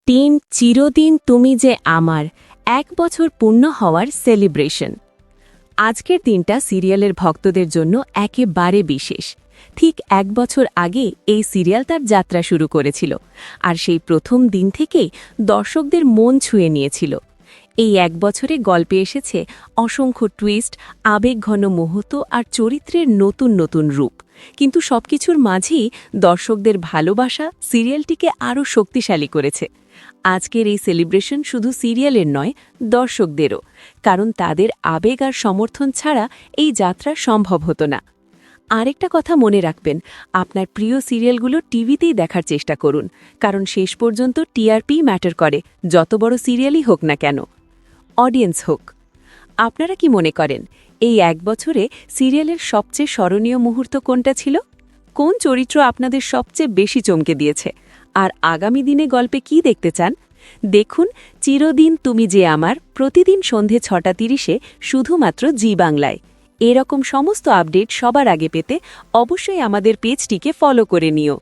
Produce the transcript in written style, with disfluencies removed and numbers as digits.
Team চিরদিন তুমি যে আমার ১ বছর পূর্ণ হওয়ার সেলিব্রেশন। আজকের দিনটা সিরিয়ালের ভক্তদের জন্য একেবারে বিশেষ। ঠিক ১ বছর আগে এই সিরিয়াল তার যাত্রা শুরু করেছিল, আর সেই প্রথম দিন থেকেই দর্শকদের মন ছুঁয়ে নিয়েছিল। এই ১ বছরে গল্পে এসেছে অসংখ্য টুইস্ট, আবেগঘন মুহূর্ত আর চরিত্রের নতুন নতুন রূপ। কিন্তু সবকিছুর মাঝেই দর্শকদের ভালোবাসা সিরিয়ালটিকে আরও শক্তিশালী করেছে। আজকের এই সেলিব্রেশন শুধু সিরিয়ালের নয়, দর্শকদেরও, কারণ তাদের আবেগ আর সমর্থন ছাড়া এই যাত্রা সম্ভব হতো না। আরেকটা কথা মনে রাখবেন, আপনার প্রিয় সিরিয়ালগুলো টিভিতেই দেখার চেষ্টা করুন, কারণ শেষ পর্যন্ত টিআরপি ম্যাটার করে, যত বড় সিরিয়ালই হোক না কেন। অডিয়েন্স হোক। আপনারা কি মনে করেন এই ১ বছরে সিরিয়ালের সবচেয়ে স্মরণীয় মুহূর্ত কোনটা ছিল? কোন চরিত্র আপনাদের সবচেয়ে বেশি চমকে দিয়েছে? আর আগামী দিনে গল্পে কি দেখতে চান? দেখুন চিরদিন তুমি যে আমার, প্রতিদিন সন্ধে ৬:৩০-এ শুধুমাত্র জি বাংলায়। এরকম সমস্ত আপডেট সবার আগে পেতে অবশ্যই আমাদের পেজটিকে ফলো করে নিও।